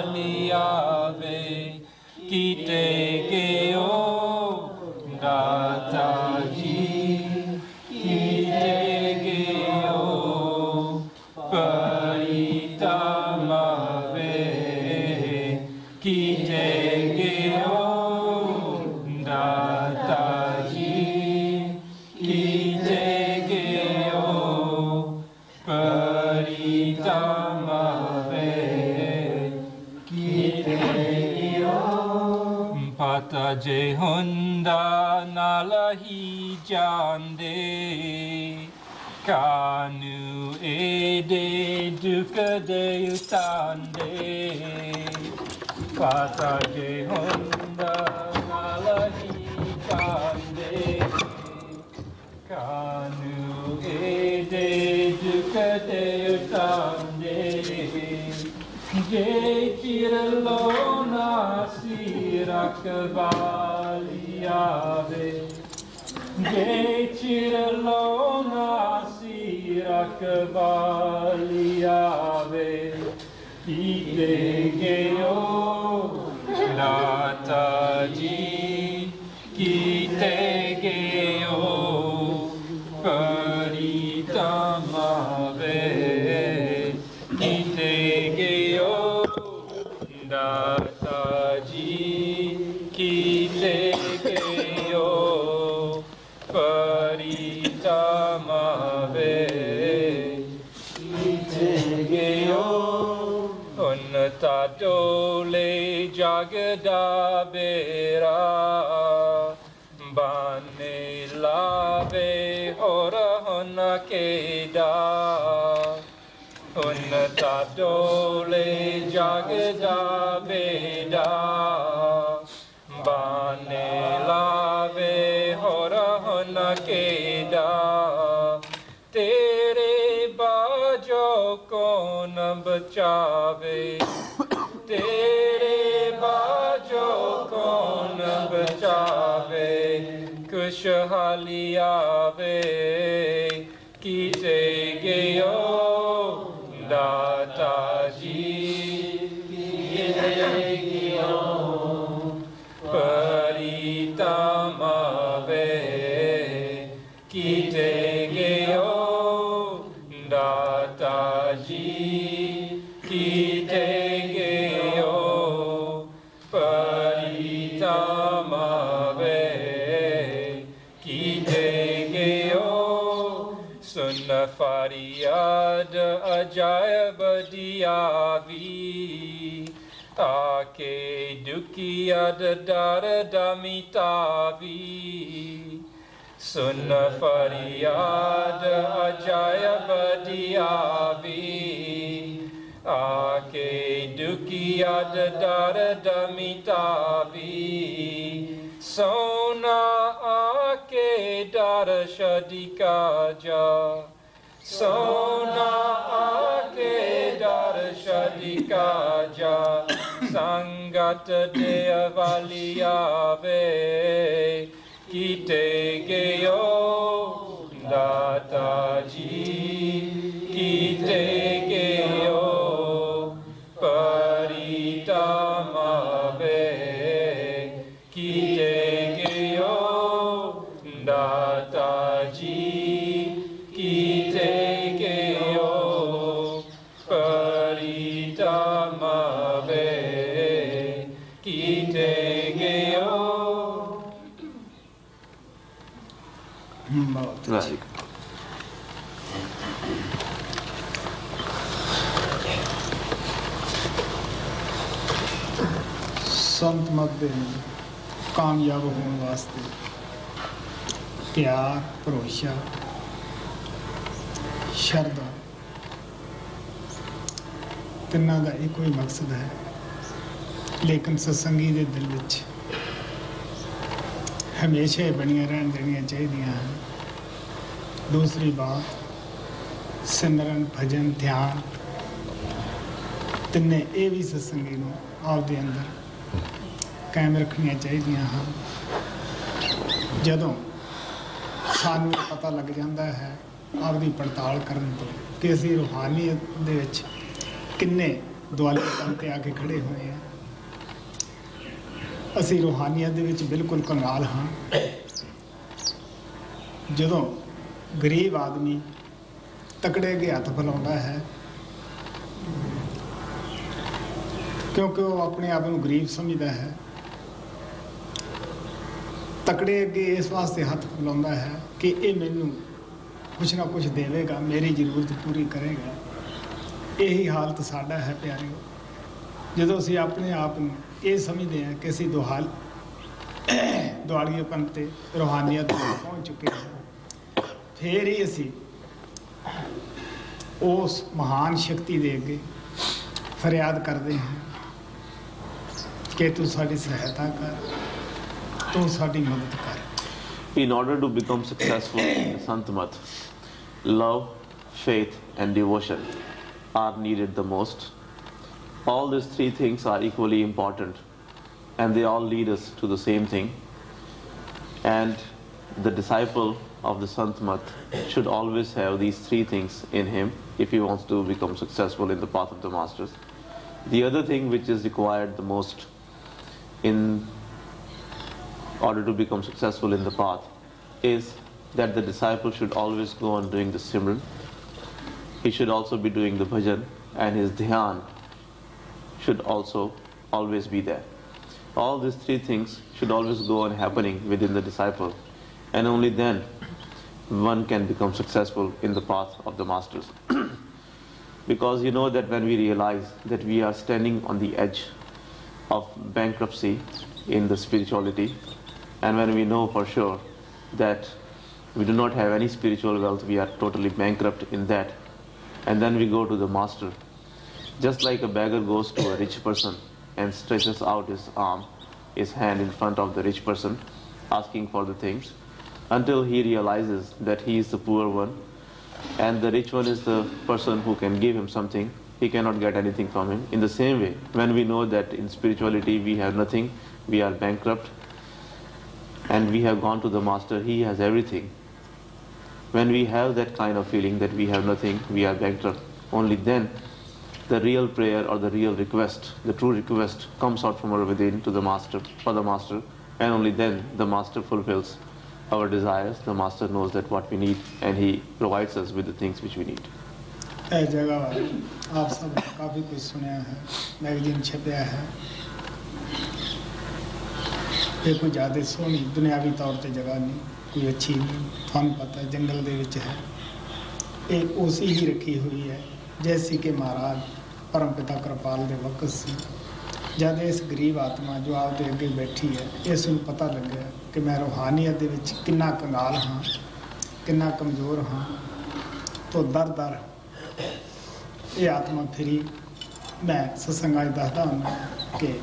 मालियावे कीते गयो दाता जी कीते गयो परितमावे कीते गयो दाता जी कीते गयो परितमावे कीते गयो pata je honda nalahi jande kanu ede duka de utande pata je honda nalahi jande kanu ede duka de utande je chiralona sirakvaliave je chiralona sirakvaliave ite geyo data ji kite geyo paritamave ite geyo data ji kite geyo परितमावे कीते गयो उन्नता डोले जगदा बेरा बाने लावे और होना केदा उन्नता डोले जगदा बेरा बाने लावे और होना केदा तेरे बाजो कौन बचावे तेरे बाजो कौन बचावे खुशहाली आवे कीते गयो दाता जी कीते गयो परितमावे कीते गयो दाता जी कीते गयो परितमावे कीते गयो सुन फरियाद अजायब दियावी आके दुखियाद दर्द मिटावी सुन फरियाद अजायब दियावी आके दुखियाद दर्द मिटावी सोना आके दर्श दिखा जा सोना आके दर्श दिखा जा संगत देवलियावे कीते गयो दाता जी कीते गयो परितमावे कीते गयो दाता जी कीते गयो परितमावे कीते गयो संत मत दे कामयाब होने वास्ते प्यार भरोसा शरदा तिन्ना का एक ही मकसद है लेकिन सत्संगी के दिल विच हमेशा बनिया रहन देनिया चाहिए हैं। दूसरी बात सिमरन भजन ध्यान तिन्ने ये भी सत्संगी नूं आपदे अंदर कायम रखनिया चाहिए हैं। जदों सानूं पता लग जाता है आपदी पड़ताल करन तो कि असीं रूहानीयत दे विच किन्ने ਦੁਆਲੇਪਨ ਤੇ ਆ ਕੇ ਖੜੇ ਹੋਏ ਆ। ਅਸੀਂ ਰੂਹਾਨੀਅਤ ਦੇ ਵਿੱਚ ਬਿਲਕੁਲ ਕੰਗਾਲ ਹਾਂ। ਜਦੋਂ ਗਰੀਬ ਆਦਮੀ ਤਕੜੇ ਅੱਗੇ ਹੱਥ ਫੈਲਾਉਂਦਾ ਹੈ ਕਿਉਂਕਿ ਉਹ ਆਪਣੇ ਆਪ ਨੂੰ ਗਰੀਬ ਸਮਝਦਾ ਹੈ, ਤਕੜੇ ਅੱਗੇ ਇਸ ਵਾਸਤੇ ਹੱਥ ਫੈਲਾਉਂਦਾ ਹੈ ਕਿ ਇਹ ਮੈਨੂੰ ਕੁਛ ਨਾ ਕੁਛ ਦੇਵੇਗਾ, ਮੇਰੀ ਜ਼ਰੂਰਤ ਪੂਰੀ ਕਰੇਗਾ। ਇਹੀ ਹਾਲਤ ਸਾਡਾ ਹੈ ਪਿਆਰਿਓ। ਜਦੋਂ ਅਸੀਂ ਆਪਣੇ ਆਪ ਨੂੰ ਇਹ ਸਮਝਦੇ ਹਾਂ ਕਿ ਅਸੀਂ ਦੁਆਲੀਏਪਨ ਤੇ ਰੂਹਾਨੀਅਤ ਤੱਕ ਪਹੁੰਚ ਚੁੱਕੇ ਹਾਂ, ਫਿਰ ਹੀ ਅਸੀਂ ਉਸ ਮਹਾਨ ਸ਼ਕਤੀ ਦੇ ਅੱਗੇ ਫਰਿਆਦ ਕਰਦੇ ਹਾਂ ਕਿ ਤੂੰ ਸਾਡੀ ਸਹਾਇਤਾ ਕਰ, ਤੂੰ ਸਾਡੀ ਮਦਦ ਕਰ। In order to become successful in the Santamat, love, faith and devotion are needed the most. All these three things are equally important and they all lead us to the same thing. And the disciple of the Santamat should always have these three things in him if he wants to become successful in the path of the masters. The other thing which is required the most in order to become successful in the path is that the disciple should always go on doing the Simran. He should also be doing the bhajan, and his dhyan should also always be there. All these three things should always go on happening within the disciple, and only then one can become successful in the path of the masters. Because you know that when we realize that we are standing on the edge of bankruptcy in the spirituality, and when we know for sure that we do not have any spiritual wealth, we are totally bankrupt in that, and then we go to the master. Just like a beggar goes to a rich person and stretches out his arm, his hand in front of the rich person, asking for the things, until he realizes that he is the poor one, and the rich one is the person who can give him something, he cannot get anything from him. In the same way, when we know that in spirituality we have nothing, we are bankrupt, and we have gone to the master, he has everything. When we have that kind of feeling that we have nothing, we are bankrupt, only then the real prayer or the real request, the true request comes out from our within to the master, for the master, and only then the master fulfills our desires. The master knows that what we need, and he provides us with the things which we need. ਇਹ ਜਗ੍ਹਾ ਆਪ ਸਭ ਕਾਫੀ ਕੁਝ ਸੁਣਿਆ ਹੈ, magazine ਛਪਿਆ ਹੈ। ਇਹ ਕੋਈ ਜ਼ਿਆਦਾ ਸੋਹਣੀ ਦੁਨਿਆਵੀ ਤੌਰ ਤੇ ਜਗ੍ਹਾ ਨਹੀਂ, ਕੋਈ ਅੱਛੀ ਨਹੀਂ, ਤੁਹਾਨੂੰ ਪਤਾ ਜੰਗਲ ਦੇ ਵਿੱਚ ਹੈ। ਇਹ ਉਸੇ ਹੀ ਰੱਖੀ ਹੋਈ ਹੈ ਜੈਸੀ ਕਿ ਮਹਾਰਾਜ ਪਰਮ ਪਿਤਾ ਕਿਰਪਾਲ ਦੇ ਵਕਤ ਸੀ। ਜਦ ਇਸ ਗਰੀਬ ਆਤਮਾ ਜੋ ਆਪਦੇ ਅੱਗੇ ਬੈਠੀ ਹੈ, ਇਸ ਨੂੰ ਪਤਾ ਲੱਗਿਆ ਕਿ ਮੈਂ ਰੂਹਾਨੀਅਤ ਦੇ ਵਿੱਚ ਕਿੰਨਾ ਕੰਗਾਲ ਹਾਂ, ਕਿੰਨਾ ਕਮਜ਼ੋਰ ਹਾਂ, ਤੋਂ ਦਰ ਇਹ ਆਤਮਾ ਫਿਰੀ। ਮੈਂ ਸਤਸੰਗਾਂ 'ਚ ਦੱਸਦਾ ਹੁੰਦਾ ਕਿ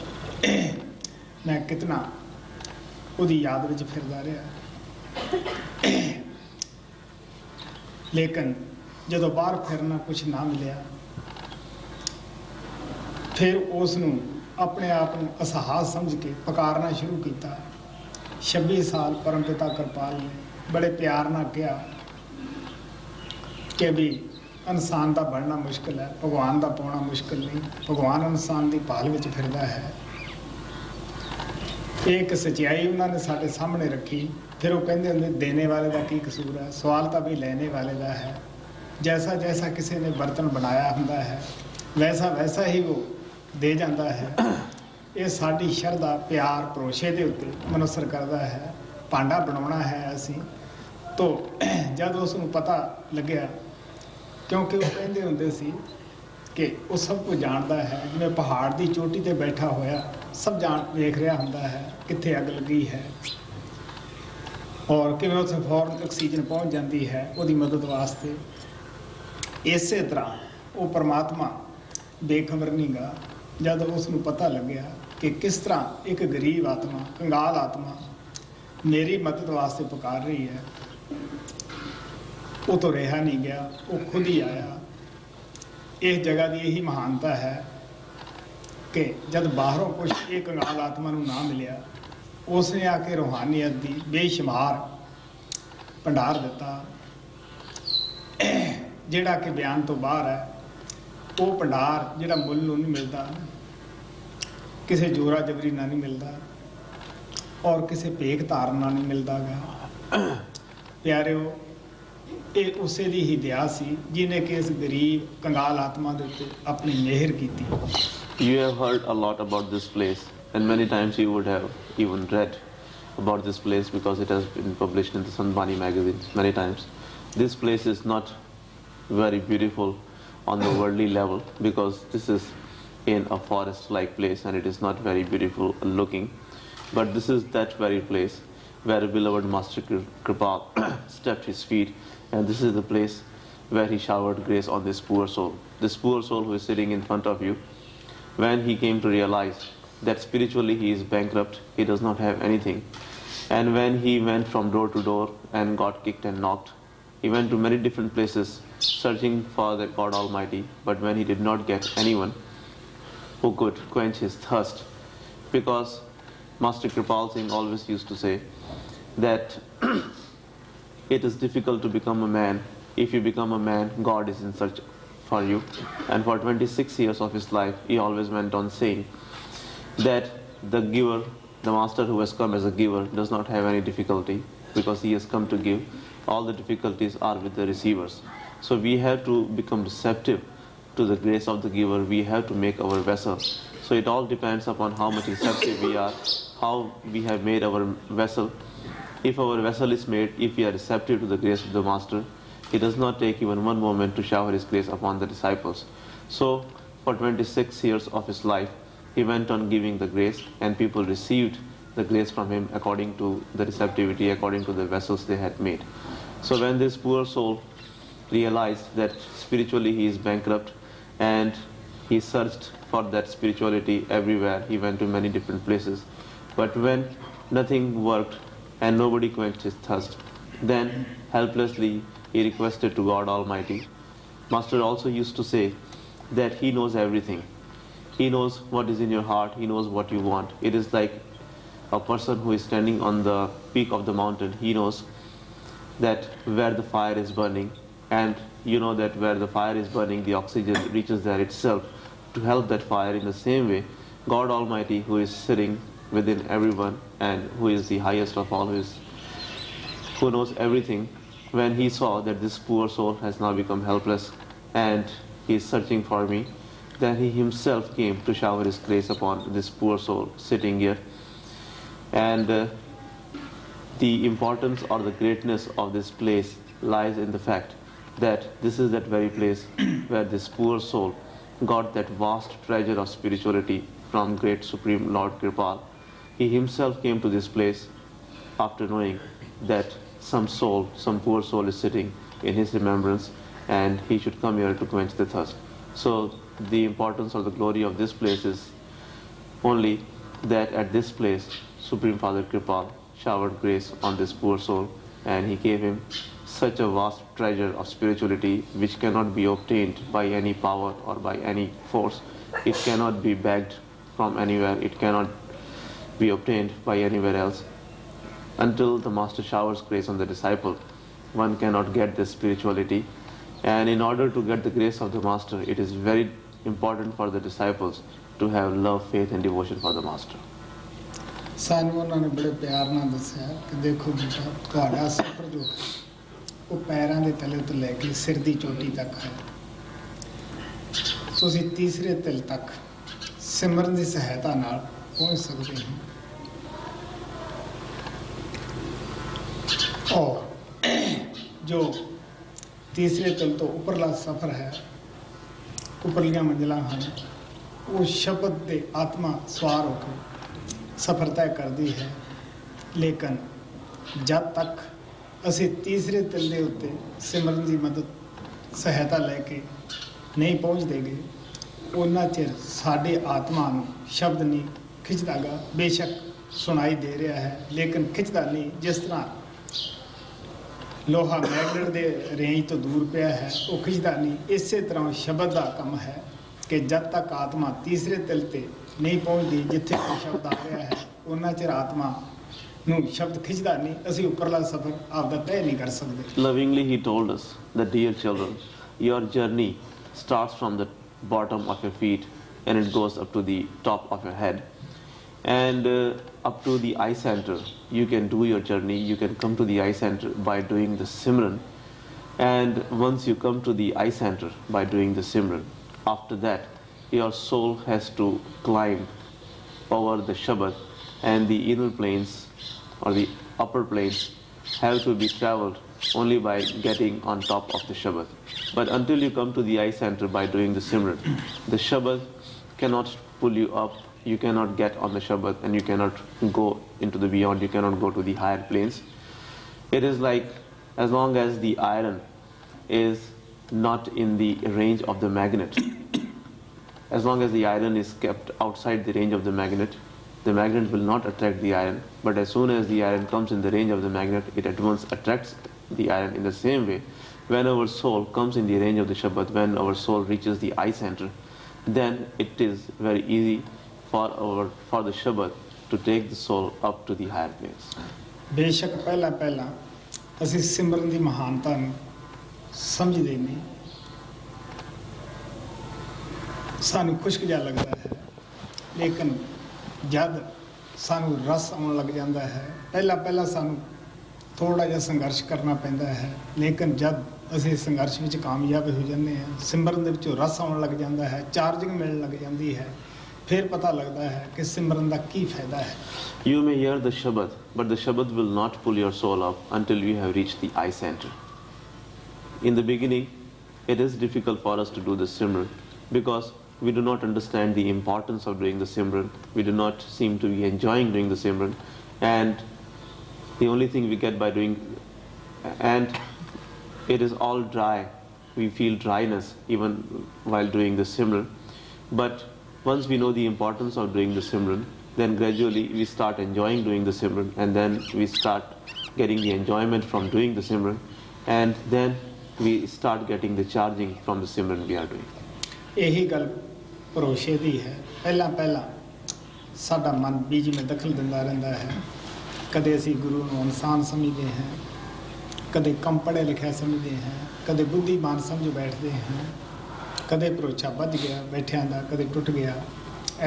ਮੈਂ ਕਿਤਨਾ ਉਹਦੀ ਯਾਦ ਵਿੱਚ ਫਿਰਦਾ ਰਿਹਾ। ਲੇਕਿਨ ਜਦੋਂ ਬਾਹਰ ਫਿਰਨਾ ਕੁਛ ਨਾ ਮਿਲਿਆ, ਫਿਰ ਉਸ ਨੂੰ ਆਪਣੇ ਆਪ ਨੂੰ ਅਸਹਾਸ ਸਮਝ ਕੇ ਪੁਕਾਰਨਾ ਸ਼ੁਰੂ ਕੀਤਾ। 26 ਸਾਲ ਪਰਮ ਪਿਤਾ ਕਿਰਪਾਲ ਨੇ ਬੜੇ ਪਿਆਰ ਨਾਲ ਕਿਹਾ ਕਿ ਵੀ ਇਨਸਾਨ ਦਾ ਬਣਨਾ ਮੁਸ਼ਕਿਲ ਹੈ, ਭਗਵਾਨ ਦਾ ਪਾਉਣਾ ਮੁਸ਼ਕਿਲ ਨਹੀਂ, ਭਗਵਾਨ ਇਨਸਾਨ ਦੀ ਭਾਲ ਵਿੱਚ ਫਿਰਦਾ ਹੈ। ਇਹ ਇੱਕ ਸੱਚਾਈ ਉਹਨਾਂ ਨੇ ਸਾਡੇ ਸਾਹਮਣੇ ਰੱਖੀ। ਫਿਰ ਉਹ ਕਹਿੰਦੇ ਹੁੰਦੇ ਦੇਣੇ ਵਾਲੇ ਦਾ ਕੀ ਕਸੂਰ ਹੈ, ਸਵਾਲ ਤਾਂ ਵੀ ਲੈਣੇ ਵਾਲੇ ਦਾ ਹੈ। ਜੈਸਾ ਜੈਸਾ ਕਿਸੇ ਨੇ ਬਰਤਨ ਬਣਾਇਆ ਹੁੰਦਾ ਹੈ, ਵੈਸਾ ਵੈਸਾ ਹੀ ਉਹ ਦੇ ਜਾਂਦਾ ਹੈ। ਇਹ ਸਾਡੀ ਸ਼ਰਧਾ ਪਿਆਰ ਭਰੋਸੇ ਦੇ ਉੱਤੇ ਮਨੁਸਰ ਕਰਦਾ ਹੈ। ਭਾਂਡਾ ਬਣਾਉਣਾ ਹੈ ਅਸੀਂ ਤੋਂ ਜਦ ਉਸ ਨੂੰ ਪਤਾ ਲੱਗਿਆ, ਕਿਉਂਕਿ ਉਹ ਕਹਿੰਦੇ ਹੁੰਦੇ ਸੀ ਕਿ ਉਹ ਸਭ ਕੁਝ ਜਾਣਦਾ ਹੈ, ਜਿਵੇਂ ਪਹਾੜ ਦੀ ਚੋਟੀ ਤੇ ਬੈਠਾ ਹੋਇਆ ਸਭ ਵੇਖ ਰਿਹਾ ਹੁੰਦਾ ਹੈ ਕਿੱਥੇ ਅੱਗ ਲੱਗੀ ਹੈ ਔਰ ਕਿਵੇਂ ਉੱਥੇ ਫੌਰਨ ਆਕਸੀਜਨ ਪਹੁੰਚ ਜਾਂਦੀ ਹੈ ਉਹਦੀ ਮਦਦ ਵਾਸਤੇ। ਇਸੇ ਤਰ੍ਹਾਂ ਉਹ ਪਰਮਾਤਮਾ ਬੇਖਬਰ ਨਹੀਂ ਗਾ। ਜਦ ਉਸ ਨੂੰ ਪਤਾ ਲੱਗਿਆ ਕਿ ਕਿਸ ਤਰ੍ਹਾਂ ਇੱਕ ਗਰੀਬ ਆਤਮਾ, ਕੰਗਾਲ ਆਤਮਾ ਮੇਰੀ ਮਦਦ ਵਾਸਤੇ ਪੁਕਾਰ ਰਹੀ ਹੈ, ਉਹ ਤੋਂ ਰਿਹਾ ਨਹੀਂ ਗਿਆ, ਉਹ ਖੁਦ ਹੀ ਆਇਆ। ਇਸ ਜਗ੍ਹਾ ਦੀ ਇਹੀ ਮਹਾਨਤਾ ਹੈ ਕਿ ਜਦ ਬਾਹਰੋਂ ਕੁਛ ਇਹ ਕੰਗਾਲ ਆਤਮਾ ਨੂੰ ਨਾ ਮਿਲਿਆ, ਉਸ ਨੇ ਆ ਕੇ ਰੂਹਾਨੀਅਤ ਦੀ ਬੇਸ਼ੁਮਾਰ ਭੰਡਾਰ ਦਿੱਤਾ, ਜਿਹੜਾ ਕਿ ਬਿਆਨ ਤੋਂ ਬਾਹਰ ਹੈ। ਉਹ ਭੰਡਾਰ ਜਿਹੜਾ ਮੁੱਲ ਨੂੰ ਨਹੀਂ ਮਿਲਦਾ, ਕਿਸੇ ਜੋਰਾ ਜਬਰੀ ਨਾਲ ਨਹੀਂ ਮਿਲਦਾ ਔਰ ਕਿਸੇ ਭੇਖ ਧਾਰਨ ਨਾਲ ਨਹੀਂ ਮਿਲਦਾ ਗਾ। ਪਿਆਰਿਓ, ਇਹ ਉਸੇ ਦੀ ਹੀ ਦਇਆ ਸੀ ਜਿਹਨੇ ਕਿ ਇਸ ਗਰੀਬ ਕੰਗਾਲ ਆਤਮਾ ਦੇ ਉੱਤੇ ਆਪਣੀ ਮਿਹਰ ਕੀਤੀ। You have heard a lot about this place, and many times you would have even read about this place because it has been published in the Sanbani magazine many times. This place is not very beautiful on the worldly level because this is in a forest-like place and it is not very beautiful looking. But this is that very place where beloved Master Kripal stepped his feet, and this is the place where he showered grace on this poor soul. This poor soul who is sitting in front of you, when he came to realize that spiritually he is bankrupt, he does not have anything, and when he went from door to door and got kicked and knocked, he went to many different places searching for the God Almighty, but when he did not get anyone who could quench his thirst, because Master Kripal Singh always used to say that it is difficult to become a man. If you become a man, God is in search for you. And for 26 years of his life, he always went on saying that the giver, the master who has come as a giver, does not have any difficulty because he has come to give. All the difficulties are with the receivers. So we have to become receptive to the grace of the giver. We have to make our vessel. So it all depends upon how much receptive we are, how we have made our vessel. If our vessel is made, if we are receptive to the grace of the master, he does not take even one moment to shower his grace upon the disciples. So for 26 years of his life, he went on giving the grace, and people received the grace from him according to the receptivity, according to the vessels they had made. So when this poor soul realized that spiritually he is bankrupt, and he searched for that spirituality everywhere, he went to many different places, but when nothing worked and nobody quenched his thirst, then helplessly he requested to God Almighty. Master also used to say that he knows everything. He knows what is in your heart, he knows what you want. It is like a person who is standing on the peak of the mountain. He knows that where the fire is burning, and you know that where the fire is burning, the oxygen reaches there itself to help that fire. In the same way, God Almighty, who is sitting within everyone and who is the highest of all, who knows everything, when he saw that this poor soul has now become helpless and he is searching for me, then he himself came to shower his grace upon this poor soul sitting here. And the importance or the greatness of this place lies in the fact that this is that very place where this poor soul got that vast treasure of spirituality from great Supreme Lord Kripal. He himself came to this place after knowing that some soul, some poor soul is sitting in his remembrance, and he should come here to quench the thirst. So the importance or the glory of this place is only that at this place Supreme Father Kripal showered grace on this poor soul, and he gave him such a vast treasure of spirituality which cannot be obtained by any power or by any force. It cannot be begged from anywhere. It cannot be obtained by anywhere else. Until the Master showers grace on the disciple, one cannot get this spirituality. And in order to get the grace of the Master, it is very important for the disciples to have love, faith and devotion for the Master. ਸਾਨੂੰ ਉਹਨਾਂ ਨੇ ਬੜੇ ਪਿਆਰ ਨਾਲ ਦੱਸਿਆ ਕਿ ਦੇਖੋ ਬੇਟਾ, ਤੁਹਾਡਾ ਸਫ਼ਰ ਜੋ ਹੈ ਉਹ ਪੈਰਾਂ ਦੇ ਤਲੇ ਤੋਂ ਲੈ ਕੇ ਸਿਰ ਦੀ ਚੋਟੀ ਤੱਕ ਹੈ। ਤੁਸੀਂ ਤੀਸਰੇ ਤਿਲ ਤੱਕ ਸਿਮਰਨ ਦੀ ਸਹਾਇਤਾ ਨਾਲ ਪਹੁੰਚ ਸਕਦੇ ਹੋ। ਔਰ ਜੋ ਤੀਸਰੇ ਤਿਲ ਤੋਂ ਉੱਪਰਲਾ ਸਫ਼ਰ ਹੈ, ਉੱਪਰਲੀਆਂ ਮੰਜ਼ਿਲਾਂ ਹਨ, ਉਹ ਸ਼ਬਦ ਦੇ ਆਤਮਾ ਸਵਾਰ ਹੋ ਕੇ ਸਫ਼ਰ ਤੈਅ ਕਰਦੀ ਹੈ। ਲੇਕਿਨ ਜਦ ਤੱਕ ਅਸੀਂ ਤੀਸਰੇ ਤਿਲ ਦੇ ਉੱਤੇ ਸਿਮਰਨ ਦੀ ਮਦਦ ਸਹਾਇਤਾ ਲੈ ਕੇ ਨਹੀਂ ਪਹੁੰਚਦੇ ਗੇ, ਉਹਨਾਂ ਚਿਰ ਸਾਡੀ ਆਤਮਾ ਨੂੰ ਸ਼ਬਦ ਨਹੀਂ ਖਿੱਚਦਾ ਗਾ। ਬੇਸ਼ੱਕ ਸੁਣਾਈ ਦੇ ਰਿਹਾ ਹੈ ਲੇਕਿਨ ਖਿੱਚਦਾ ਨਹੀਂ। ਜਿਸ ਤਰ੍ਹਾਂ ਲੋਹਾ ਮੈਗਨੇਟ ਦੇ ਰੇਂਜ ਤੋਂ ਦੂਰ ਪਿਆ ਹੈ, ਉਹ ਖਿੱਚਦਾ ਨਹੀਂ। ਇਸੇ ਤਰ੍ਹਾਂ ਸ਼ਬਦ ਦਾ ਕੰਮ ਹੈ ਕਿ ਜਦ ਤੱਕ ਆਤਮਾ ਤੀਸਰੇ ਤਿਲ ਤੇ ਨਹੀਂ ਪਹੁੰਚਦੀ, ਜਿੱਥੇ ਕੋਈ ਸ਼ਬਦ ਆ ਰਿਹਾ ਹੈ, ਉਹਨਾਂ ਚਿਰ ਆਤਮਾ ਨੂੰ ਸ਼ਬਦ ਖਿੱਚਦਾ ਨਹੀਂ। ਅਸੀਂ ਉੱਪਰਲਾ ਸਫ਼ਰ ਆਪਦਾ ਤੈਅ ਨਹੀਂ ਕਰ ਸਕਦੇ। Lovingly he told us that, dear children, your journey starts from the bottom of your feet and it goes up to the top of your head. And up to the eye center, you can do your journey. You can come to the eye center by doing the Simran. And once you come to the eye center by doing the Simran, after that, your soul has to climb over the Shabad, and the inner planes or the upper planes have to be traveled only by getting on top of the Shabad. But until you come to the eye center by doing the Simran, the Shabad cannot pull you up, you cannot get on the Shabad, and you cannot go into the beyond, you cannot go to the higher planes. It is like as long as the iron is not in the range of the magnet, as long as the iron is kept outside the range of the magnet will not attract the iron. But as soon as the iron comes in the range of the magnet, it at once attracts the iron. In the same way, when our soul comes in the range of the Shabad, when our soul reaches the eye center, then it is very easy for the Shabad to take the soul up to the higher planes. ਬੇਸ਼ੱਕ ਪਹਿਲਾਂ ਅਸੀਂ ਸਿਮਰਨ ਦੀ ਮਹਾਨਤਾ ਨੂੰ ਸਮਝਦੇ ਨਹੀਂ, ਸਾਨੂੰ ਖੁਸ਼ਕ ਜਿਹਾ ਲੱਗਦਾ ਹੈ, ਲੇਕਿਨ ਜਦ ਸਾਨੂੰ ਰਸ ਆਉਣ ਲੱਗ ਜਾਂਦਾ ਹੈ, ਪਹਿਲਾਂ ਸਾਨੂੰ ਥੋੜਾ ਜਿਹਾ ਸੰਘਰਸ਼ ਕਰਨਾ ਪੈਂਦਾ ਹੈ, ਲੇਕਿਨ ਜਦ ਅਸੀਂ ਸੰਘਰਸ਼ ਵਿੱਚ ਕਾਮਯਾਬ ਹੋ ਜਾਂਦੇ ਹਾਂ, ਸਿਮਰਨ ਦੇ ਵਿੱਚੋਂ ਰਸ ਆਉਣ ਲੱਗ ਜਾਂਦਾ ਹੈ, ਚਾਰਜਿੰਗ ਮਿਲਣ ਲੱਗ ਜਾਂਦੀ ਹੈ, ਫਿਰ ਪਤਾ ਲੱਗਦਾ ਹੈ ਕਿ ਸਿਮਰਨ ਦਾ ਕੀ ਫਾਇਦਾ ਹੈ. You may hear the Shabad, but the Shabad will not pull your soul up until you have reached the eye center. In the beginning, it is difficult for us to do the Simran because we do not understand the importance of doing the Simran. We do not seem to be enjoying doing the Simran, and the only thing we get by doing, and it is all dry. We feel dryness even while doing the Simran. But once we know the importance of doing the Simran, then gradually we start enjoying doing the Simran, and then we start getting the enjoyment from doing the Simran, and then we start getting the charging from the Simran we are doing. ਇਹੀ ਗੱਲ ਭਰੋਸੇ ਦੀ ਹੈ. ਪਹਿਲਾਂ ਸਾਡਾ ਮਨ ਬੀਜ ਵਿੱਚ ਦਖਲ ਦਿੰਦਾ ਰਹਿੰਦਾ ਹੈ. ਕਦੇ ਅਸੀਂ ਗੁਰੂ ਨੂੰ ਇਨਸਾਨ ਸਮਝਦੇ ਹਾਂ, ਕਦੇ ਕਮ ਪੜ੍ਹੇ ਲਿਖਿਆ ਸਮਝਦੇ ਹਾਂ, ਕਦੇ ਬੁੱਧੀਮਾਨ ਸਮਝ ਬੈਠਦੇ ਹਾਂ, ਕਦੇ ਭਰੋਸਾ ਵੱਧ ਗਿਆ ਬੈਠਿਆਂ ਦਾ, ਕਦੇ ਟੁੱਟ ਗਿਆ.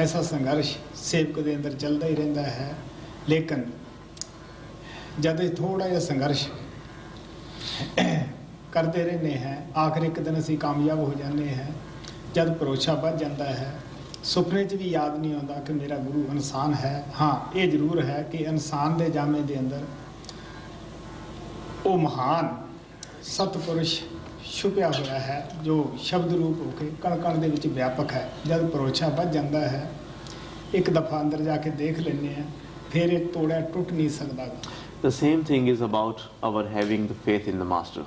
ਐਸਾ ਸੰਘਰਸ਼ ਸੇਵਕ ਦੇ ਅੰਦਰ ਚੱਲਦਾ ਹੀ ਰਹਿੰਦਾ ਹੈ. ਲੇਕਿਨ ਜਦ ਇਹ ਥੋੜਾ ਜਿਹਾ ਸੰਘਰਸ਼ ਕਰਦੇ ਰਹਿੰਦੇ ਹਾਂ, ਆਖਰ ਇੱਕ ਦਿਨ ਅਸੀਂ ਕਾਮਯਾਬ ਹੋ ਜਾਂਦੇ ਹਾਂ. ਜਦ ਭਰੋਸਾ ਵੱਧ ਜਾਂਦਾ ਹੈ, ਸੁਪਨੇ 'ਚ ਵੀ ਯਾਦ ਨਹੀਂ ਆਉਂਦਾ ਕਿ ਮੇਰਾ ਗੁਰੂ ਇਨਸਾਨ ਹੈ. ਹਾਂ, ਇਹ ਜ਼ਰੂਰ ਹੈ ਕਿ ਇਨਸਾਨ ਦੇ ਜਾਮੇ ਦੇ ਅੰਦਰ ਉਹ ਮਹਾਨ ਸਤਪੁਰਸ਼ ਛੁਪਿਆ ਹੋਇਆ ਹੈ ਜੋ ਸ਼ਬਦ ਰੂਪ ਹੋ ਕੇ ਕਣ ਕਣ ਦੇ ਵਿੱਚ ਵਿਆਪਕ ਹੈ. ਜਦ ਭਰੋਸਾ ਵੱਧ ਜਾਂਦਾ ਹੈ, ਇੱਕ ਦਫਾ ਅੰਦਰ ਜਾ ਕੇ ਦੇਖ ਲੈਂਦੇ ਹਾਂ, ਫਿਰ ਇਹ ਤੋੜਾ ਟੁੱਟ ਨਹੀਂ ਸਕਦਾ. The same thing is about our having the faith in the Master.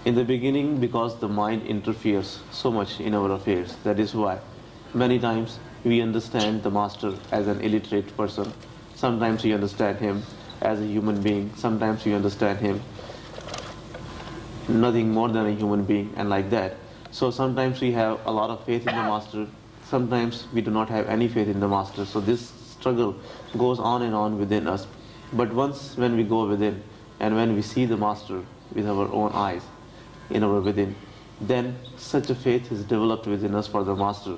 In the beginning, because the mind interferes so much in our affairs, that is why many times we understand the Master as an illiterate person. Sometimes we understand him as a human being. Sometimes we understand him nothing more than a human being, and like that. So sometimes we have a lot of faith in the Master. Sometimes we do not have any faith in the Master. So this struggle goes on and on within us. But once when we go within and when we see the Master with our own eyes, in our within, then such a faith is developed within us for the Master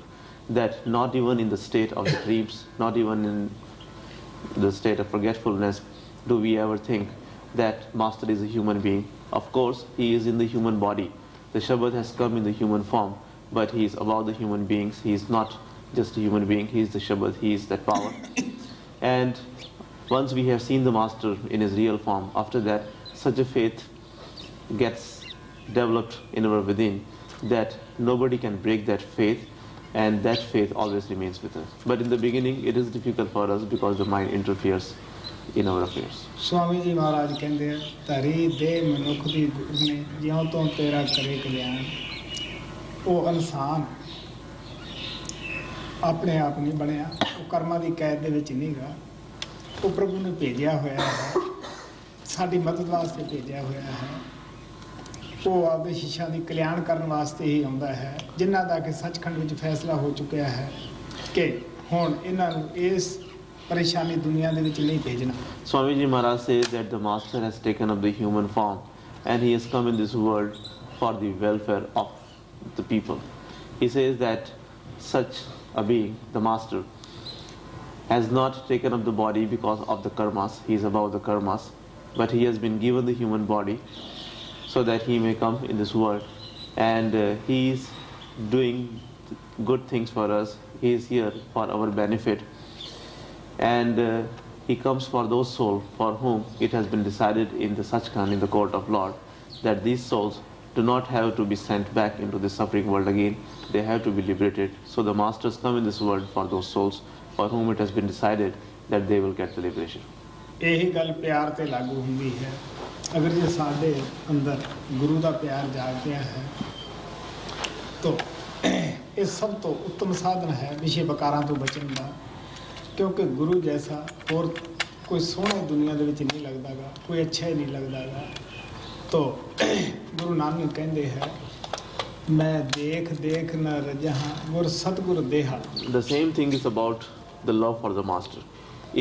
that not even in the state of the dreams, not even in the state of forgetfulness, do we ever think that Master is a human being. Of course, he is in the human body. The Shabad has come in the human form, but he is above the human beings. He is not just a human being, he is the Shabad, he is that power. And once we have seen the Master in his real form, after that, such a faith gets developed in our within that nobody can break that faith, and that faith always remains with us. But in the beginning it is difficult for us because the mind interferes in our affairs. Swami ji महाराज कहते हैं, धरी दे मनुख दी गुर ने ज्यों तो तेरा करे कल्याण. वो इंसान अपने आप नहीं बनया, वो कर्मां दी कैद दे विच नहीं गा. वो प्रभु ने भेजिया होया है, साडी मदद वास्ते भेजिया होया है. ਉਹ ਆਪਦੇ ਸ਼ਿਸ਼ਿਆਂ ਦੀ ਕਲਿਆਣ ਕਰਨ ਵਾਸਤੇ ਹੀ ਆਉਂਦਾ ਹੈ, ਜਿਨ੍ਹਾਂ ਦਾ ਕਿ ਸੱਚਖੰਡ ਵਿੱਚ ਫੈਸਲਾ ਹੋ ਚੁੱਕਿਆ ਹੈ ਕਿ ਹੁਣ ਇਹਨਾਂ ਨੂੰ ਇਸ ਪਰੇਸ਼ਾਨੀ ਦੁਨੀਆ ਦੇ ਵਿੱਚ ਨਹੀਂ ਭੇਜਣਾ. Swami Ji Maharaj says that the Master has taken up the human form and he has come in this world for the welfare of the people. He says that such a being, the master, has not taken up the body because of the karmas, he is above the karmas, but he has been given the human body so that he may come in this world, and he is doing good things for us. He is here for our benefit, and he comes for those souls for whom it has been decided in the Sachkhand, in the court of Lord, that these souls do not have to be sent back into the suffering world again, they have to be liberated. So the masters come in this world for those souls for whom it has been decided that they will get the liberation. ਇਹੀ ਗੱਲ ਪਿਆਰ ਤੇ ਲਾਗੂ ਹੁੰਦੀ ਹੈ। ਅਗਰ ਜੇ ਸਾਡੇ ਅੰਦਰ ਗੁਰੂ ਦਾ ਪਿਆਰ ਜਾਗ ਪਿਆ ਹੈ ਤਾਂ ਇਹ ਸਭ ਤੋਂ ਉੱਤਮ ਸਾਧਨ ਹੈ ਵਿਸ਼ੇ ਵਿਕਾਰਾਂ ਤੋਂ ਬਚਣ ਦਾ, ਕਿਉਂਕਿ ਗੁਰੂ ਜੈਸਾ ਹੋਰ ਕੋਈ ਸੋਹਣਾ ਦੁਨੀਆ ਦੇ ਵਿੱਚ ਨਹੀਂ ਲੱਗਦਾਗਾ, ਕੋਈ ਅੱਛਾ ਹੀ ਨਹੀਂ ਲੱਗਦਾਗਾ। ਤਾਂ ਗੁਰੂ ਨਾਨਕ ਕਹਿੰਦੇ ਹੈ ਮੈਂ ਦੇਖ ਦੇਖ ਨਾ ਰਜਹਾਂ ਗੁਰ ਸਤਿਗੁਰ ਦੇਹਾ। The same thing is about the love for the master.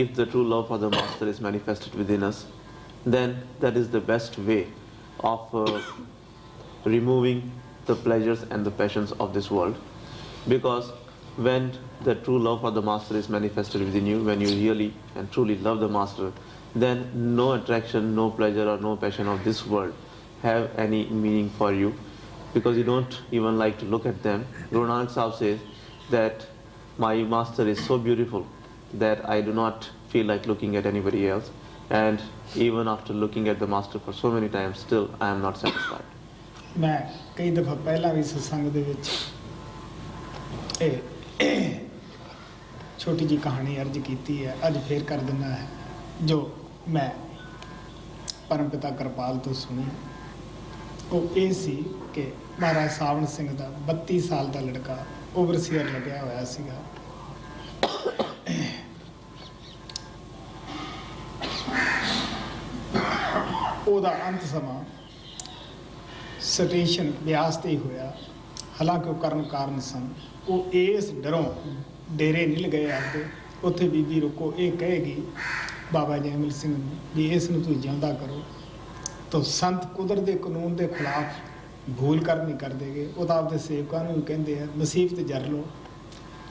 If the true love for the master is manifested within us, then that is the best way of removing the pleasures and the passions of this world. Because when the true love for the master is manifested within you, when you really and truly love the master, then no attraction, no pleasure or no passion of this world have any meaning for you, because you don't even like to look at them. Guru Nanak Sahib says that my master is so beautiful that I do not feel like looking at anybody else, and even after looking at the master for so many times, still I am not satisfied. मैं कई दफ़ा पहला भी सत्संग दे विच छोटी जी कहानी अर्ज की है, अज फिर कर देना है, जो मैं परम पिता कृपाल तो सुनी। वो ये सी कि महाराज सावण सिंह का 32 साल का लड़का ओवरसीयर लग्या होया सीगा। ਉਹਦਾ ਅੰਤ ਸਮਾਂ ਸਟੇਸ਼ਨ ਬਿਆਸ ਤੇ ਹੀ ਹੋਇਆ। ਹਾਲਾਂਕਿ ਉਹ ਕਰਨ ਕਾਰਨ ਸਨ, ਉਹ ਇਸ ਡਰੋਂ ਡੇਰੇ ਨਹੀਂ ਲਗਾਏ ਆਪਦੇ। ਉੱਥੇ ਬੀਬੀ ਰੁਕੋ ਇਹ ਕਹੇਗੀ ਬਾਬਾ ਜੈਮਲ ਸਿੰਘ ਨੂੰ ਵੀ ਇਸ ਨੂੰ ਤੁਸੀਂ ਜਿਉਂਦਾ ਕਰੋ, ਤਾਂ ਸੰਤ ਕੁਦਰਤ ਦੇ ਕਾਨੂੰਨ ਦੇ ਖਿਲਾਫ ਭੂਲ ਕਰ ਨਹੀਂ ਕਰ ਦੇਗੇ। ਉਹ ਤਾਂ ਆਪਦੇ ਸੇਵਕਾਂ ਨੂੰ ਵੀ ਕਹਿੰਦੇ ਆ ਮੁਸੀਬਤ ਜਰ ਲਓ,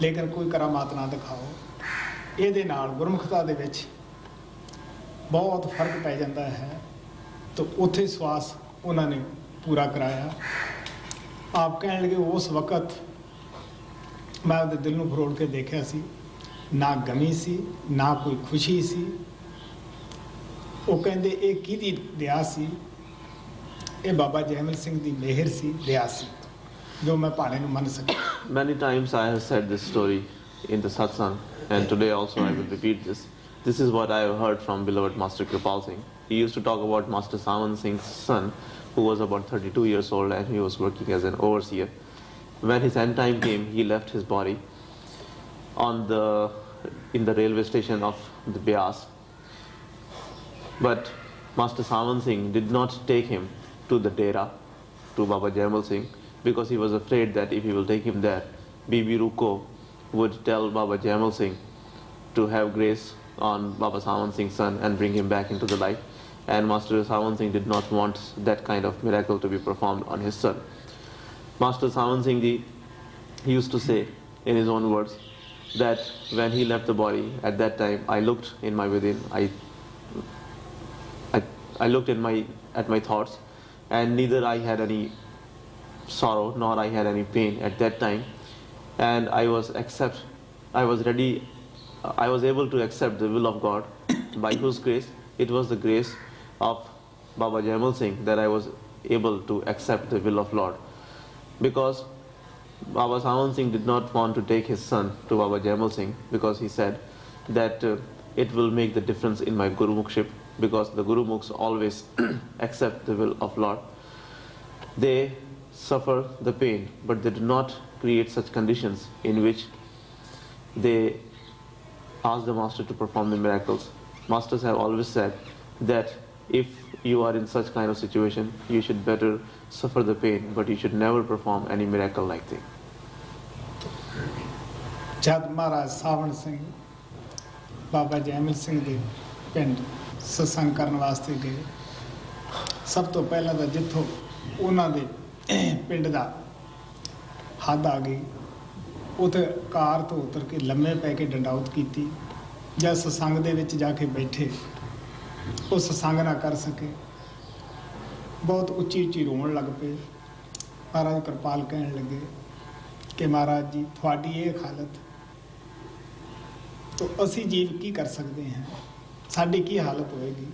ਲੇਕਿਨ ਕੋਈ ਕਰਾਮਾਤ ਨਾ ਦਿਖਾਓ। ਇਹਦੇ ਨਾਲ ਗੁਰਮੁਖਤਾ ਦੇ ਵਿੱਚ ਬਹੁਤ ਫਰਕ ਪੈ ਜਾਂਦਾ ਹੈ। तो उत्थे सवास उन्होंने पूरा कराया। आप कह लगे उस वक़्त मैं अपने दिल में फरोड़ के देखा सी, ना गमी सी ना कोई खुशी सी। वो कहते ये किहदी दया सी, ये बाबा जैमल सिंह दी मेहर सी, दया सी, जो मैं भाणे नूं मन सका। Many times I have said this story in the satsang, and today also I will repeat this. This is what I have heard from beloved Master Kripal Singh. He used to talk about Master Sawan Singh's son, who was about 32 years old, and he was working as an overseer. When his end time came, he left his body in the railway station of the Beas. But Master Sawan Singh did not take him to the Dera, to Baba Jaimal Singh, because he was afraid that if he will take him there, Bibi Ruko would tell Baba Jaimal Singh to have grace on Baba Sawan Singh's son and bring him back into the light. And Master Sawan Singh did not want that kind of miracle to be performed on his son. Master Sawan Singh Ji, he used to say in his own words that when he left the body, at that time I looked in my within, I looked at my thoughts, and neither I had any sorrow nor I had any pain at that time, and I was able to accept the will of God, by whose grace, it was the grace of Baba Jaimal Singh that I was able to accept the will of Lord. Because Baba Sawan Singh did not want to take his son to Baba Jaimal Singh, because he said that it will make the difference in my Gurumukhship, because the Gurumukhs always accept the will of Lord. They suffer the pain, but they do not create such conditions in which they ask the master to perform the miracles. Masters have always said that if you are in such kind of situation, you should better suffer the pain, but you should never perform any miracle-like thing. जब महाराज सावण सिंह बाबा जैमल सिंह के पिंड सत्संग करने वास्ते गए, सब तो पहला तो जिथों उन्होंने पिंड का ਹੱਦ ਆ ਗਈ। ਉੱਥੇ ਕਾਰ ਤੋਂ ਉਤਰ ਕੇ ਲੰਮੇ ਪੈ ਕੇ ਡੰਡਾਉਤ ਕੀਤੀ। ਜਾਂ ਸਤਸੰਗ ਦੇ ਵਿੱਚ ਜਾ ਕੇ ਬੈਠੇ, ਉਹ ਸਤਸੰਗ ਨਾ ਕਰ ਸਕੇ, ਬਹੁਤ ਉੱਚੀ ਉੱਚੀ ਰੋਣ ਲੱਗ ਪਏ। ਮਹਾਰਾਜ ਕਿਰਪਾਲ ਕਹਿਣ ਲੱਗੇ ਕਿ ਮਹਾਰਾਜ ਜੀ ਤੁਹਾਡੀ ਇਹ ਹਾਲਤ ਤਾਂ ਅਸੀਂ ਜੀਵ ਕੀ ਕਰ ਸਕਦੇ ਹਾਂ, ਸਾਡੀ ਕੀ ਹਾਲਤ ਹੋਏਗੀ।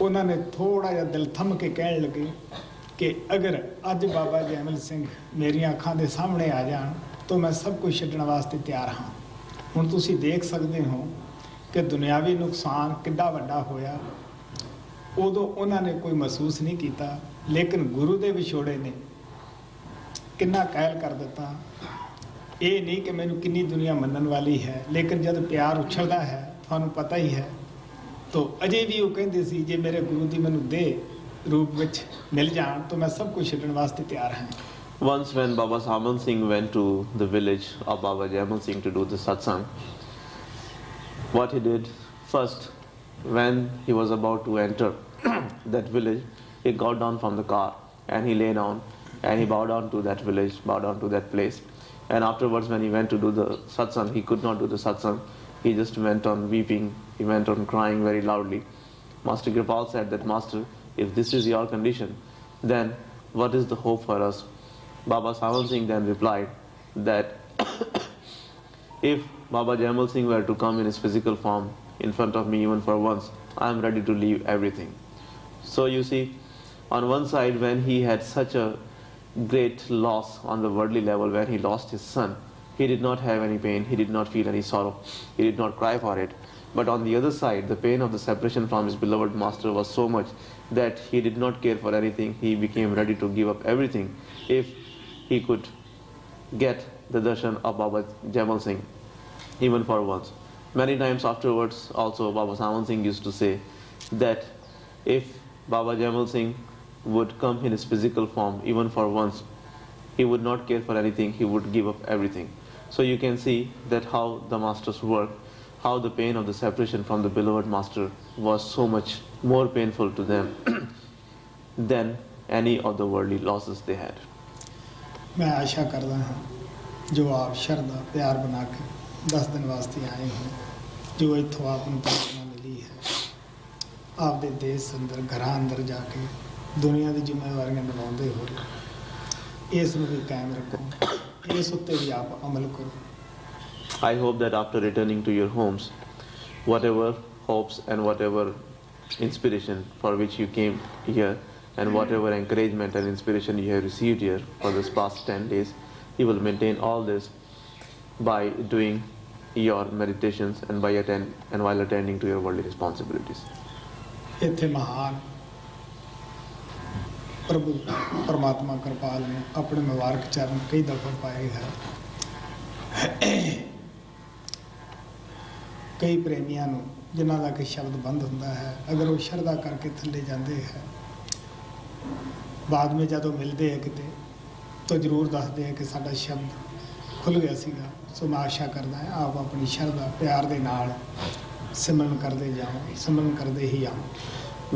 ਉਹਨਾਂ ਨੇ ਥੋੜਾ ਜਿਹਾ ਦਿਲ ਥੰਮ ਕੇ ਕਹਿਣ ਲੱਗੇ ਕਿ ਅਗਰ ਅੱਜ ਬਾਬਾ ਜੈਮਲ ਸਿੰਘ ਮੇਰੀਆਂ ਅੱਖਾਂ ਦੇ ਸਾਹਮਣੇ ਆ ਜਾਣ ਤਾਂ ਮੈਂ ਸਭ ਕੁਝ ਛੱਡਣ ਵਾਸਤੇ ਤਿਆਰ ਹਾਂ। ਹੁਣ ਤੁਸੀਂ ਦੇਖ ਸਕਦੇ ਹੋ ਕਿ ਦੁਨਿਆਵੀ ਨੁਕਸਾਨ ਕਿੱਡਾ ਵੱਡਾ ਹੋਇਆ। ਉਦੋਂ ਉਹਨਾਂ ਨੇ ਕੋਈ ਮਹਿਸੂਸ ਨਹੀਂ ਕੀਤਾ, ਲੇਕਿਨ ਗੁਰੂ ਦੇ ਵਿਛੋੜੇ ਨੇ ਕਿੰਨਾ ਕਾਇਲ ਕਰ ਦਿੱਤਾ। ਇਹ ਨਹੀਂ ਕਿ ਮੈਨੂੰ ਕਿੰਨੀ ਦੁਨੀਆ ਮੰਨਣ ਵਾਲੀ ਹੈ, ਲੇਕਿਨ ਜਦ ਪਿਆਰ ਉਛਲਦਾ ਹੈ ਤੁਹਾਨੂੰ ਪਤਾ ਹੀ ਹੈ। ਤਾਂ ਅਜੇ ਵੀ ਉਹ ਕਹਿੰਦੇ ਸੀ ਜੇ ਮੇਰੇ ਗੁਰੂ ਦੀ ਮੈਨੂੰ ਦੇਹ ਰੂਪ ਵਿੱਚ ਮਿਲ ਜਾਣ ਤਾਂ ਮੈਂ ਸਭ ਕੁਝ ਛੱਡਣ ਵਾਸਤੇ ਤਿਆਰ ਹਾਂ। Once when Baba Saman Singh went to the village of Baba Jaimal Singh to do the satsang, what he did first, when he was about to enter that village, he got down from the car and he lay down and he bowed down to that village, bowed down to that place. And afterwards when he went to do the satsang, he could not do the satsang. He just went on weeping, he went on crying very loudly. Master Kripal said that, Master, if this is your condition, then what is the hope for us? Baba Saman Singh then replied that if Baba Jaimal Singh were to come in his physical form in front of me even for once, I am ready to leave everything. So you see, on one side when he had such a great loss on the worldly level, when he lost his son, he did not have any pain, he did not feel any sorrow, he did not cry for it. But on the other side, the pain of the separation from his beloved master was so much that he did not care for anything. He became ready to give up everything if he could get the darshan of Baba Jaimal Singh, even for once. Many times afterwards also Baba Saman Singh used to say that if Baba Jaimal Singh would come in his physical form even for once, he would not care for anything, he would give up everything. So you can see that how the masters work, how the pain of the separation from the beloved master was so much more painful to them than any of the worldly losses they had. मैं आशा करता हाँ जो आप श्रद्धा प्यार बना के 10 दिन वास्ते आए हैं, जो इतों आपको प्रार्थना मिली है, आपके देश अंदर घर अंदर जाके दुनिया की जिम्मेवारियां निभाते हो, इस भी कायम रखो, इस उत्ते भी आप अमल करो. I hope that after returning to your homes, whatever hopes and whatever inspiration for which you came here, and whatever encouragement and inspiration you have received here for this past 10 days, you will maintain all this by doing your meditations and while attending to your worldly responsibilities. इत्थे महान प्रभु परमात्मा कृपाल ने अपने मुबारक चरण कई दफा पाए हैं. कई प्रेमियों ਨੂੰ ਜਿਨ੍ਹਾਂ ਦਾ ਕਿ ਸ਼ਬਦ ਬੰਦ ਹੁੰਦਾ ਹੈ, ਅਗਰ ਉਹ ਸ਼ਰਧਾ ਕਰਕੇ ਥੱਲੇ ਜਾਂਦੇ ਹੈ, ਬਾਅਦ ਵਿੱਚ ਜਦੋਂ ਮਿਲਦੇ ਹੈ ਕਿਤੇ ਤਾਂ ਜ਼ਰੂਰ ਦੱਸਦੇ ਹੈ ਕਿ ਸਾਡਾ ਸ਼ਬਦ ਖੁੱਲ ਗਿਆ ਸੀਗਾ. ਸੋ ਮੈਂ ਆਸ਼ਾ ਕਰਦਾ ਹਾਂ ਆਪ ਆਪਣੀ ਸ਼ਰਧਾ ਪਿਆਰ ਦੇ ਨਾਲ ਸਿਮਰਨ ਕਰਦੇ ਜਾਓ, ਸਿਮਰਨ ਕਰਦੇ ਹੀ ਆਓ.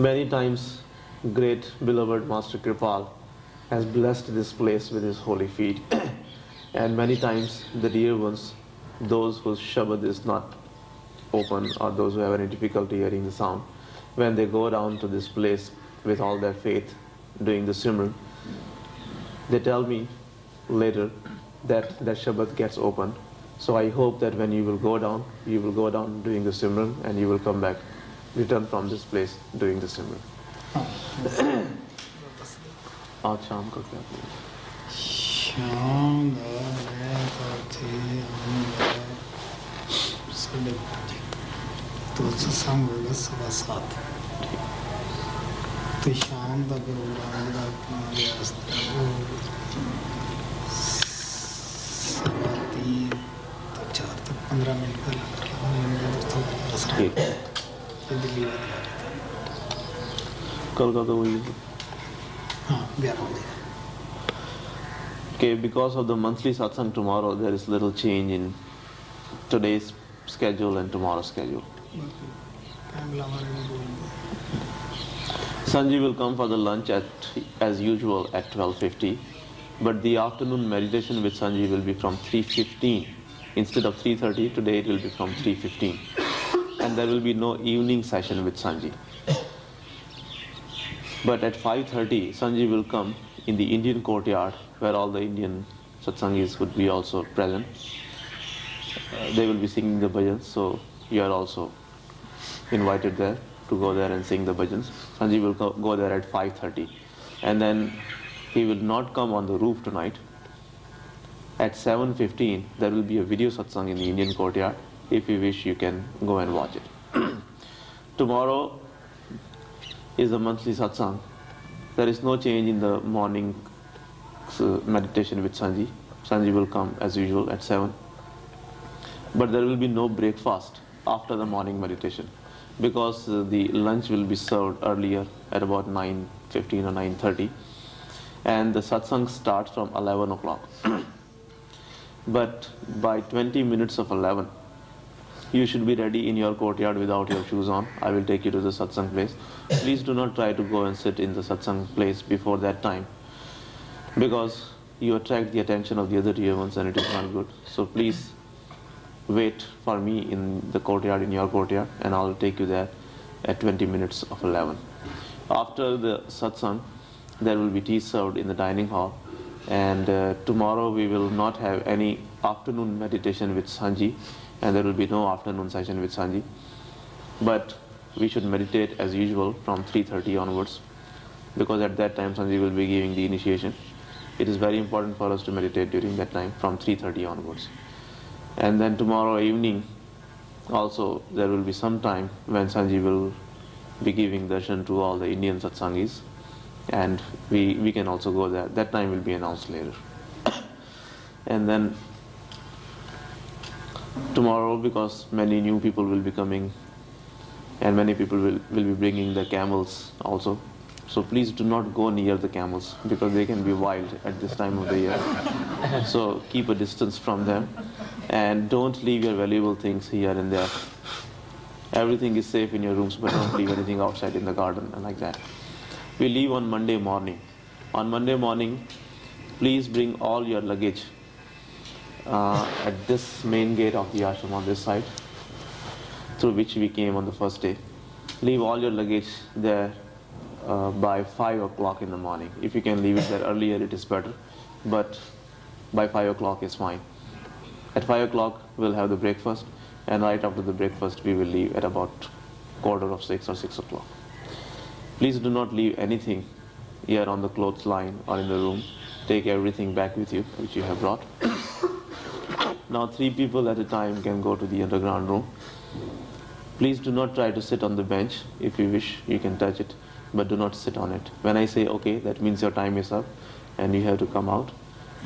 Many times great beloved Master Kripal has blessed this place with his holy feet. And many times the dear ones, those whose Shabad is not open or those who have any difficulty hearing the sound, when they go down to this place with all their faith doing the Simran, they tell me later that that Shabad gets opened. So I hope that when you will go down doing the Simran and you will come back, return from this place doing the Simran. आज शाम का क्या plan? शाम का मैं तो थे साढ़े 5 तो सत्संग होगा 7:15 तो शाम का प्रोग्राम का सवा 3 तो 4 तक 15 मिनट का दिल्ली कल का तो वही. हाँ 11 बजे. Okay, because of the monthly satsang tomorrow, there is little change in today's schedule and tomorrow's schedule. Sanji will come for the lunch as usual at 12:50, But the afternoon meditation with Sanji will be from 3:15. Instead of 3:30, today it will be from 3:15. And there will be no evening session with Sanji. But at 5:30, Sanji will come in the Indian courtyard where all the Indian satsangis would be also present. They will be singing the bhajans, so you are also invited there to go there and sing the bhajans. Sanji will go there at 5:30. And then he will not come on the roof tonight. At 7:15, there will be a video satsang in the Indian courtyard. If you wish, you can go and watch it. Tomorrow is the monthly satsang. There is no change in the morning meditation with Sanji. Sanji will come as usual at 7. But there will be no breakfast after the morning meditation because the lunch will be served earlier at about 9:15 or 9:30. And the satsang starts from 11 o'clock. But by 20 minutes of 11, you should be ready in your courtyard without your shoes on. I will take you to the satsang place. Please do not try to go and sit in the satsang place before that time, because you attract the attention of the other dear ones and it is not good. So please wait for me in the courtyard, in your courtyard, and I will take you there at 20 minutes of 11. After the satsang, there will be tea served in the dining hall, and tomorrow we will not have any afternoon meditation with Sanji, and there will be no afternoon session with Sanji, but we should meditate as usual from 3:30 onwards, because at that time Sanji will be giving the initiation. It is very important for us to meditate during that time from 3:30 onwards. And then tomorrow evening also there will be some time when Sanji will be giving darshan to all the Indian satsangis, and we can also go there. That time will be announced later. And then tomorrow, because many new people will be coming and many people will be bringing the camels also, so please do not go near the camels because they can be wild at this time of the year. So keep a distance from them and don't leave your valuable things here and there. Everything is safe in your rooms, but don't leave anything outside in the garden and like that. We leave on Monday morning. On Monday morning, please bring all your luggage at this main gate of the ashram on this side, through which we came on the first day. Leave all your luggage there by 5 o'clock in the morning. If you can leave it there earlier, it is better, but by 5 o'clock is fine. At 5 o'clock, we'll have the breakfast, and right after the breakfast, we will leave at about 5:45 or 6 o'clock. Please do not leave anything here on the clothesline or in the room. Take everything back with you, which you have brought. Now 3 people at a time can go to the underground room. Please do not try to sit on the bench. If you wish, you can touch it, but do not sit on it. When I say okay, that means your time is up and you have to come out.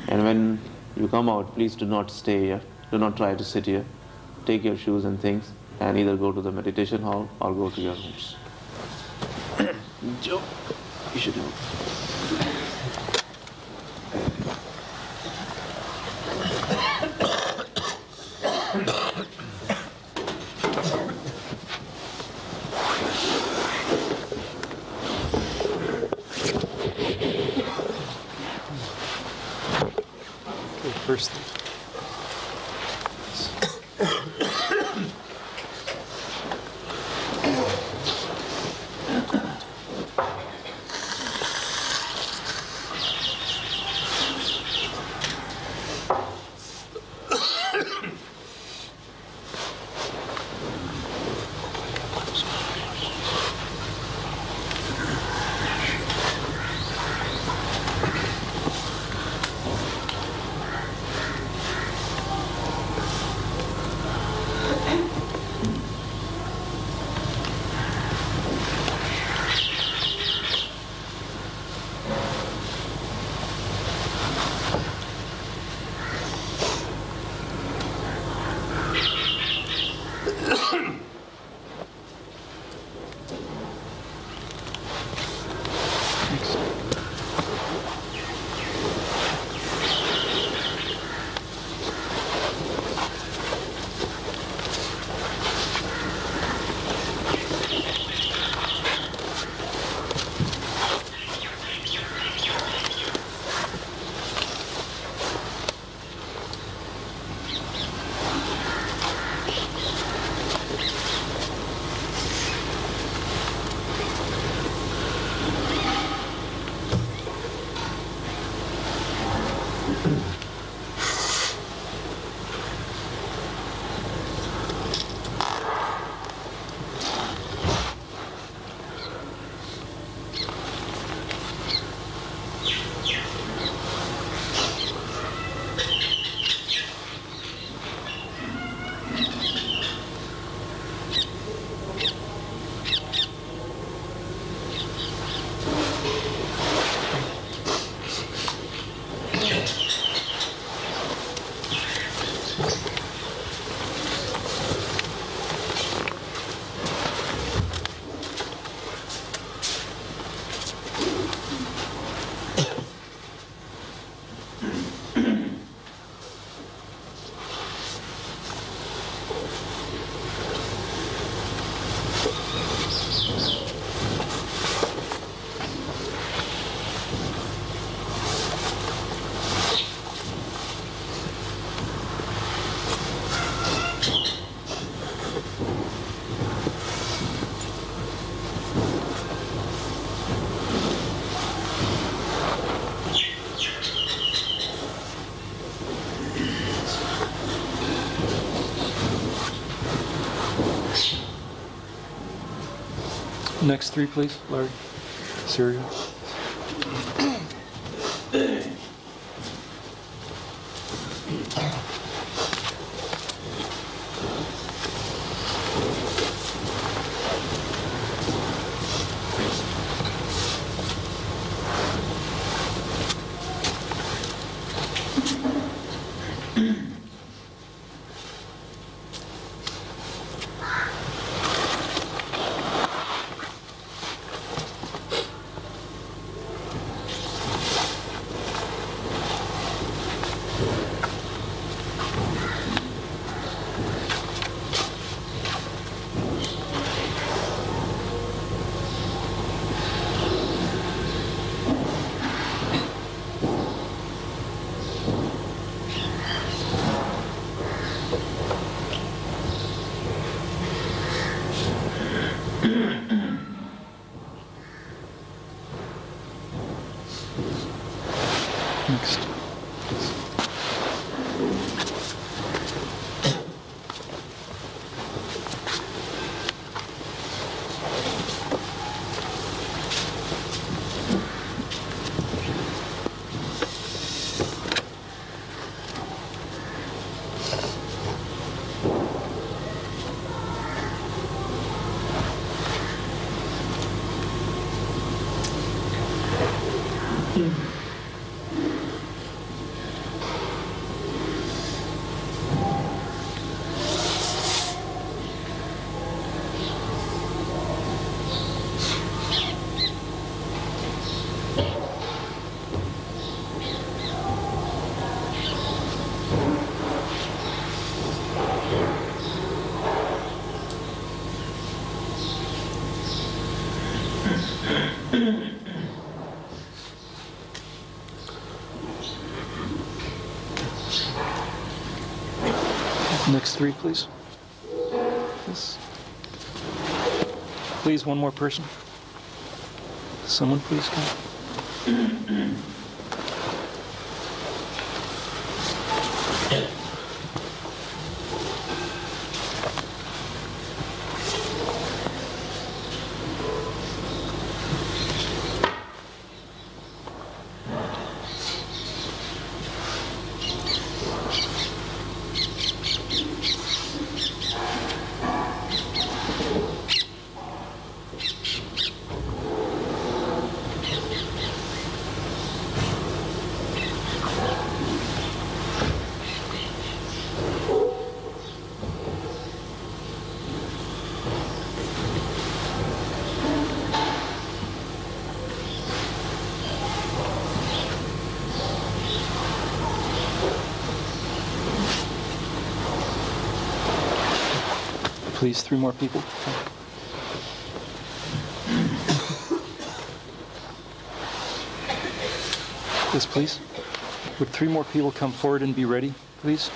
And when you come out, please do not stay here. Do not try to sit here. Take your shoes and things and either go to the meditation hall or go to your rooms. Joe, you should know. First. Next three, please, Larry. Syria. Next. Next three, please. Yes. Please, one more person. Someone, please come. Please, three more people. Yes, please. Would three more people come forward and be ready, please?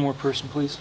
more person, please.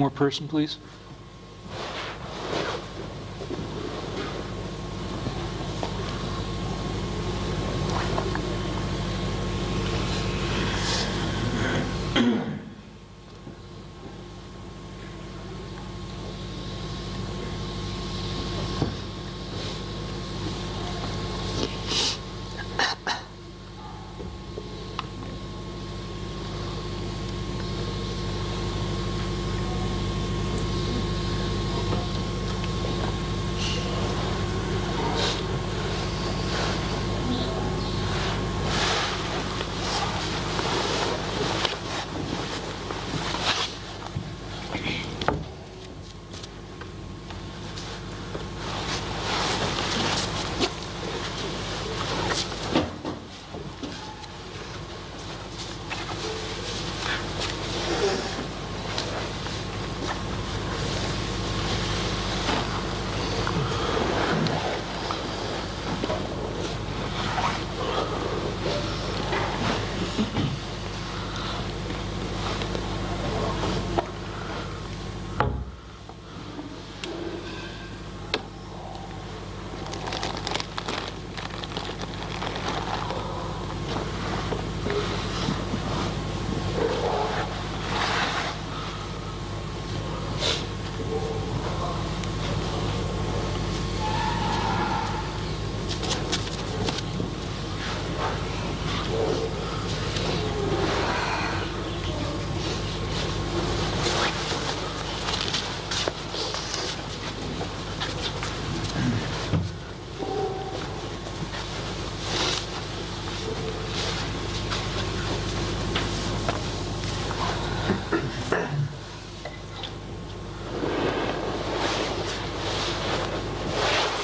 more person, please.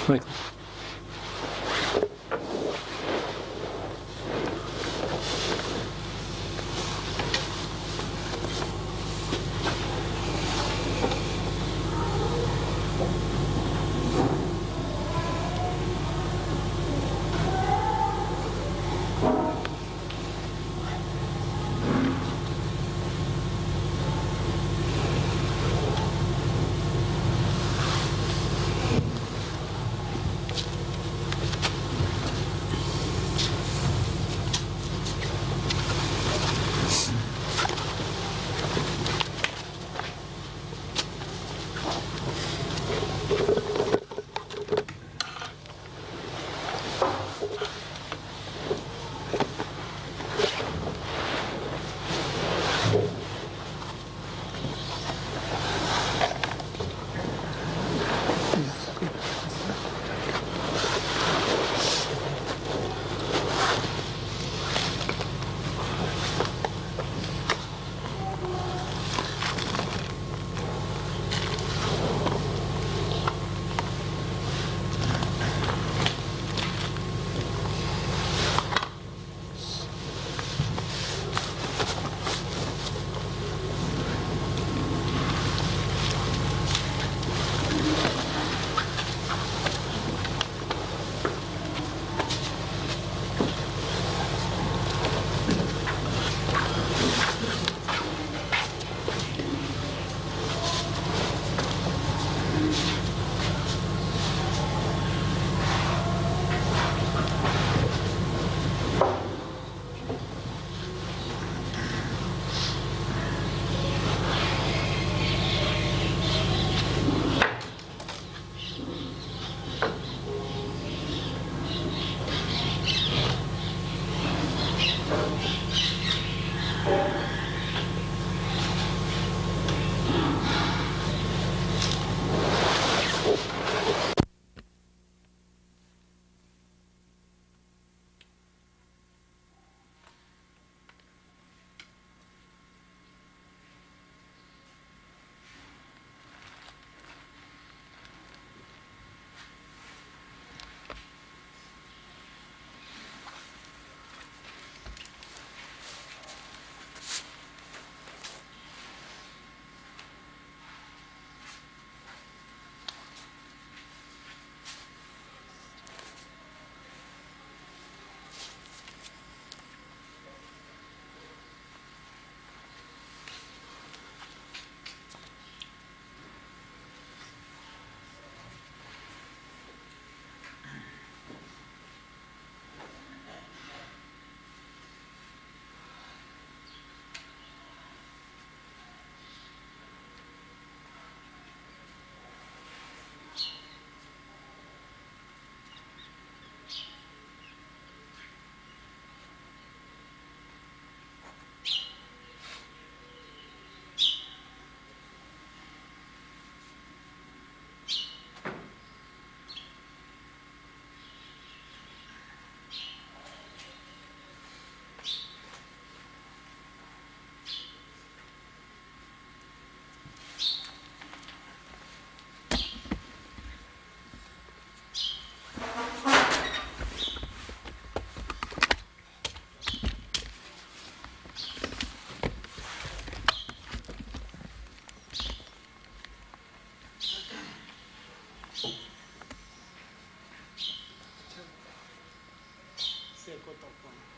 Michael.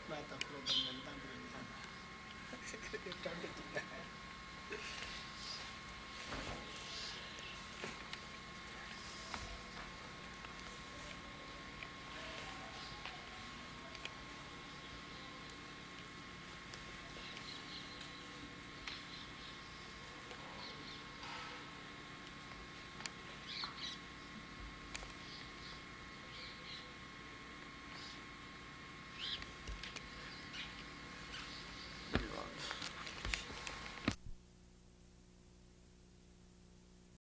मैं तो अपने मिलता नहीं ठंड